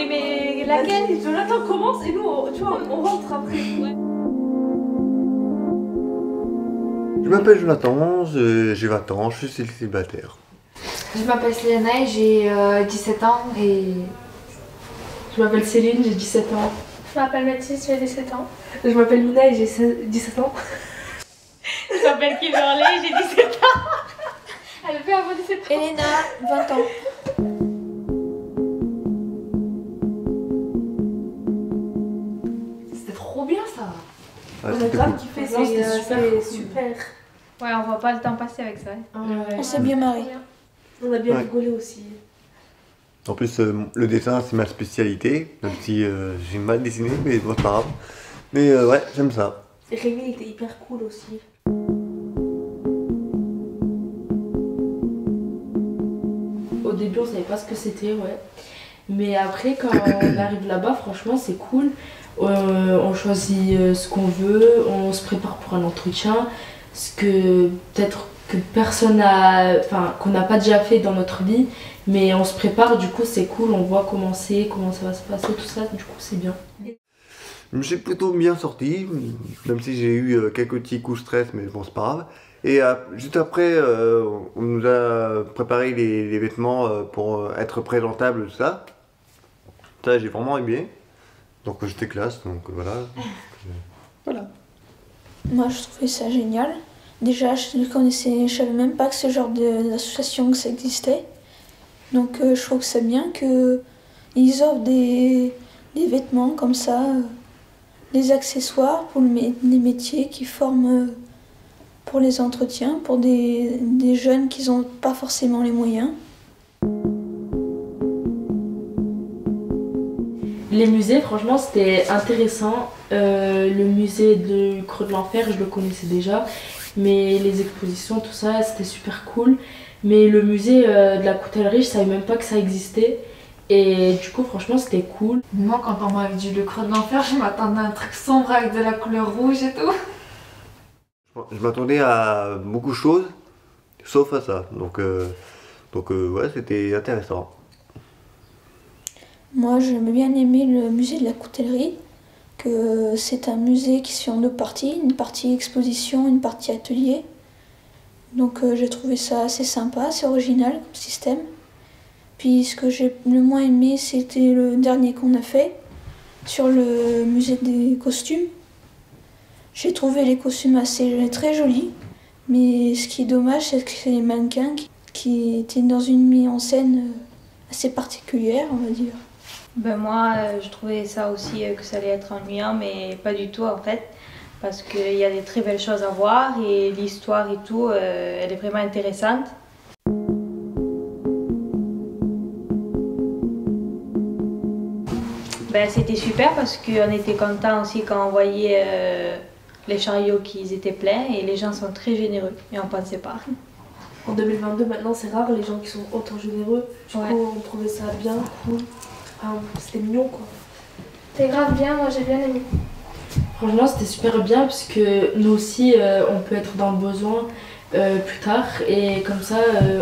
Oui, mais laquelle? Jonathan commence et nous, tu vois, on rentre après. Ouais. Je m'appelle Jonathan, j'ai 20 ans, je suis célibataire. Je m'appelle Selena et j'ai 17 ans et... Je m'appelle Céline, j'ai 17 ans. Je m'appelle Mathis, j'ai 17 ans. Je m'appelle Mina et j'ai 17 ans. Je m'appelle Kimberley, j'ai 17 ans. Elle fait avant 17 ans. Elena, 20 ans. C'était trop bien ça. Ouais, On a c'était grave cool. kiffé, Franchement, c'était c'était super. Ouais, on voit pas le temps passer avec ça. On s'est bien marré. On a bien Ouais. rigolé aussi. En plus, le dessin, c'est ma spécialité, même si j'ai mal dessiné, mais bon, c'est pas grave. Mais ouais, j'aime ça. Et Rémi il était hyper cool aussi. Au début on savait pas ce que c'était, ouais. Mais après quand on arrive là-bas, franchement c'est cool. On choisit ce qu'on veut, on se prépare pour un entretien. Ce que peut-être que personne n'a, enfin qu'on n'a pas déjà fait dans notre vie. Mais on se prépare, du coup c'est cool, on voit comment c'est, comment ça va se passer, tout ça, du coup c'est bien. Je me suis plutôt bien sorti, même si j'ai eu quelques petits coups de stress, mais bon, c'est pas grave. Et juste après, on nous a préparé les vêtements pour être présentable, tout ça. Ça, j'ai vraiment aimé. Donc j'étais classe, donc voilà. Voilà. Moi, je trouvais ça génial. Déjà, je ne connaissais, je savais même pas que ce genre d'association que ça existait. Donc, je trouve que c'est bien qu'ils offrent des vêtements comme ça, des accessoires pour les métiers qui forment pour les entretiens, pour des jeunes qui n'ont pas forcément les moyens. Les musées, franchement, c'était intéressant. Le musée du Creux de l'Enfer, je le connaissais déjà. Mais les expositions, tout ça, c'était super cool. Mais le musée de la coutellerie, je savais même pas que ça existait. Et du coup, franchement, c'était cool. Moi, quand on m'avait dit le Creux de l'Enfer, je m'attendais à un truc sombre avec de la couleur rouge et tout. Je m'attendais à beaucoup de choses, sauf à ça. Donc ouais, c'était intéressant. Moi, j'ai bien aimé le musée de la coutellerie, que c'est un musée qui se fait en deux parties, une partie exposition, une partie atelier. Donc j'ai trouvé ça assez sympa, assez original comme système. Puis ce que j'ai le moins aimé, c'était le dernier qu'on a fait, sur le musée des costumes. J'ai trouvé les costumes très jolis, mais ce qui est dommage, c'est que c'est les mannequins qui étaient dans une mise en scène assez particulière, on va dire. Ben moi, je trouvais ça aussi que ça allait être ennuyant, mais pas du tout en fait. Parce qu'il y a des très belles choses à voir et l'histoire et tout, elle est vraiment intéressante. Ben, c'était super parce qu'on était contents aussi quand on voyait les chariots qui étaient pleins et les gens sont très généreux et on pensait pas. En 2022, maintenant, c'est rare les gens qui sont autant généreux. Du coup, on trouvait ça bien, cool. Enfin, c'était mignon, quoi. C'était grave bien, moi j'ai bien aimé. Franchement, c'était super bien parce que nous aussi, on peut être dans le besoin plus tard. Et comme ça,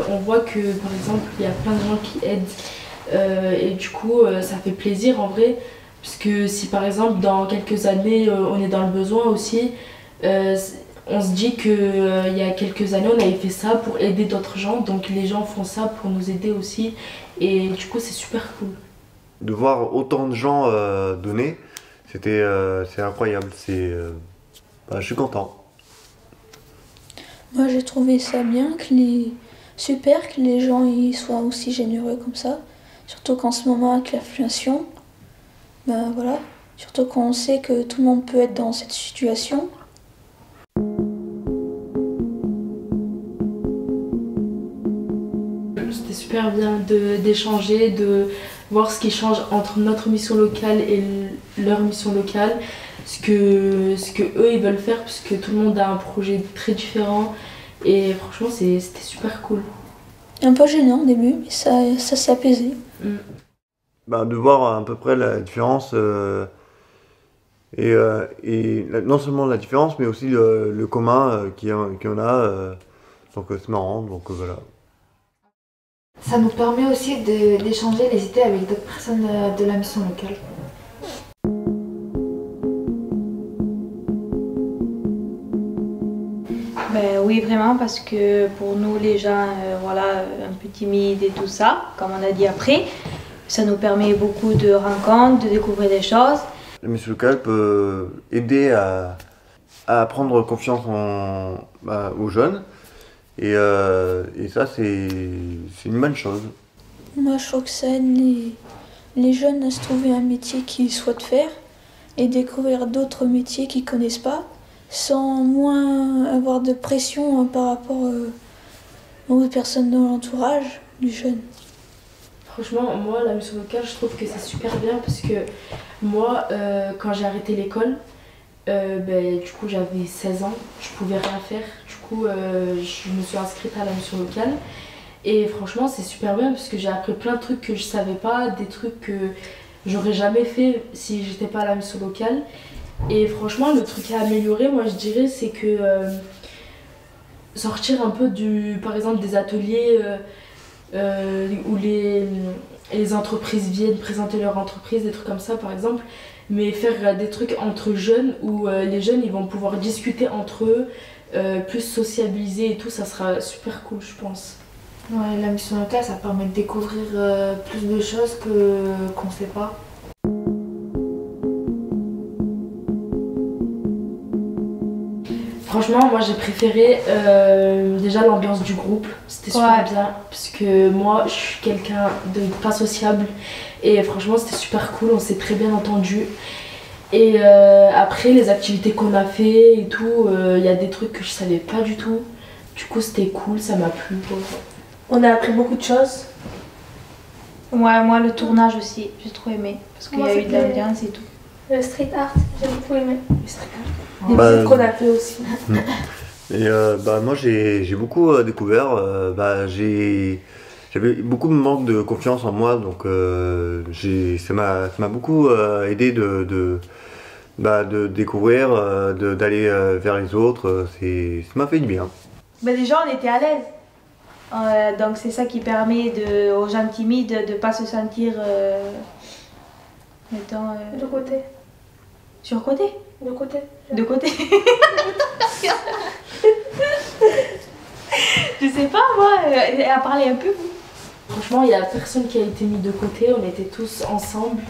on voit que, par exemple, il y a plein de gens qui aident. Et du coup, ça fait plaisir en vrai. Parce que si, par exemple, dans quelques années, on est dans le besoin aussi, on se dit qu'il y a quelques années, on avait fait ça pour aider d'autres gens. Donc les gens font ça pour nous aider aussi. Et du coup, c'est super cool. De voir autant de gens donner, c'est incroyable. Je suis content. Moi, j'ai trouvé ça bien, super que les gens y soient aussi généreux comme ça. Surtout qu'en ce moment, avec l'inflation, ben voilà. Surtout quand on sait que tout le monde peut être dans cette situation. C'était super bien d'échanger, de voir ce qui change entre notre mission locale et leur mission locale, ce que eux ils veulent faire, parce que tout le monde a un projet très différent. Et franchement, c'était super cool. Un peu gênant au début, mais ça s'est apaisé. De voir à peu près la différence non seulement la différence, mais aussi le commun qu'il y en a. Donc c'est marrant, donc voilà. Ça nous permet aussi d'échanger les idées avec d'autres personnes de la mission locale. Ben oui, vraiment, parce que pour nous, les gens, voilà, un peu timides et tout ça, comme on a dit après, ça nous permet beaucoup de rencontres, de découvrir des choses. La mission locale peut aider à prendre confiance aux jeunes. Et ça, c'est une bonne chose. Moi, je trouve que ça aide les jeunes à se trouver un métier qu'ils souhaitent faire et découvrir d'autres métiers qu'ils ne connaissent pas, sans moins avoir de pression par rapport aux personnes dans l'entourage du jeune. Franchement, moi, la mission locale, je trouve que c'est super bien parce que moi, quand j'ai arrêté l'école, du coup, j'avais 16 ans, je pouvais rien faire. Du coup, je me suis inscrite à la mission locale. Et franchement, c'est super bien parce que j'ai appris plein de trucs que je savais pas, des trucs que j'aurais jamais fait si j'étais pas à la mission locale. Et franchement, le truc à améliorer, moi, je dirais, c'est que sortir un peu par exemple, des ateliers où les entreprises viennent présenter leur entreprise, des trucs comme ça, par exemple. Mais faire des trucs entre jeunes où les jeunes ils vont pouvoir discuter entre eux, plus sociabiliser et tout, ça sera super cool, je pense. Ouais, la mission locale, ça permet de découvrir plus de choses qu'on sait pas. Franchement, moi j'ai préféré déjà l'ambiance du groupe, c'était super bien, parce que moi je suis quelqu'un de pas sociable et franchement c'était super cool, on s'est très bien entendu. Et après les activités qu'on a fait et tout, il y a des trucs que je savais pas du tout, du coup c'était cool, ça m'a plu. On a appris beaucoup de choses. Ouais, moi le tournage aussi, j'ai trop aimé, parce qu'il y a eu de l'ambiance et tout. Le street art, j'ai beaucoup aimé. Le street art. Les visites qu'on a fait aussi. Et moi j'ai beaucoup découvert, j'avais beaucoup de manque de confiance en moi, donc ça m'a beaucoup aidé de découvrir, d'aller vers les autres, ça m'a fait du bien. Déjà on était à l'aise. Donc c'est ça qui permet aux gens timides de ne pas se sentir de côté. Sur côté. De côté. De côté. Je sais pas moi, à parler un peu. Franchement, il n'y a personne qui a été mis de côté, on était tous ensemble.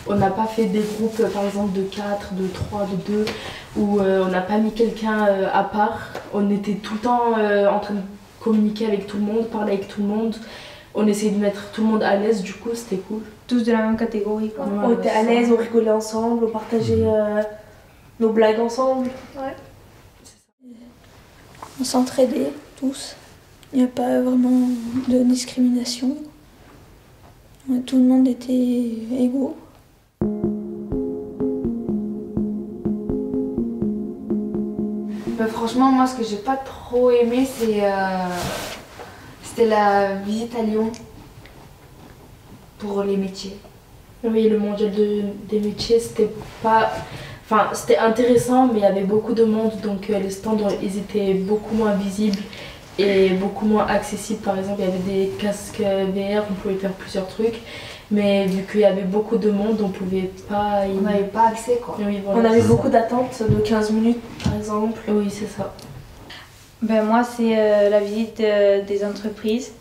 On n'a pas fait des groupes par exemple de 4, de 3, de 2, où on n'a pas mis quelqu'un à part. On était tout le temps en train de communiquer avec tout le monde, parler avec tout le monde. On essayait de mettre tout le monde à l'aise, du coup c'était cool. Tous de la même catégorie quoi. Ouais, on était à l'aise, on rigolait ensemble, on partageait nos blagues ensemble. Ouais. On s'entraidait tous. Il n'y a pas vraiment de discrimination. Tout le monde était égaux. Franchement, moi ce que j'ai pas trop aimé, c'était la visite à Lyon pour les métiers. Oui, le mondial des métiers, c'était pas... Enfin, c'était intéressant, mais il y avait beaucoup de monde, donc les stands, ils étaient beaucoup moins visibles et beaucoup moins accessibles. Par exemple, il y avait des casques VR, on pouvait faire plusieurs trucs, mais vu qu'il y avait beaucoup de monde, on pouvait pas... On n'avait pas accès, quoi. Oui, voilà, on avait beaucoup d'attentes, de 15 minutes par exemple. Oui, c'est ça. Moi, c'est la visite des entreprises.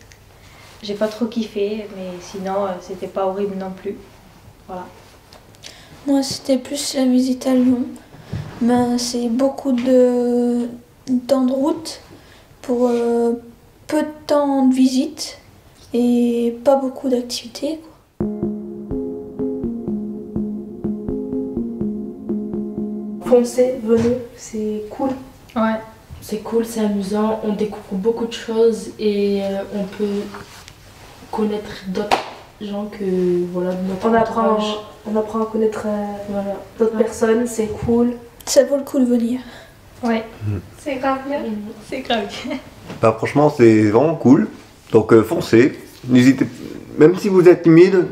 J'ai pas trop kiffé, mais sinon, c'était pas horrible non plus. Voilà. Moi, c'était plus la visite à Lyon. C'est beaucoup de temps de route pour peu de temps de visite et pas beaucoup d'activités. Foncez, venez, c'est cool. Ouais. C'est cool, c'est amusant, on découvre beaucoup de choses et on peut connaître d'autres gens que voilà, de notre entourage. On apprend à connaître d'autres personnes, c'est cool. Ça vaut le coup de venir. Ouais. C'est grave bien. C'est grave. Franchement, c'est vraiment cool. Donc foncez, n'hésitez, même si vous êtes timide,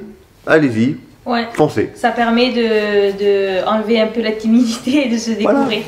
allez-y, Ouais. foncez. Ça permet de enlever un peu la timidité et de se découvrir. Voilà.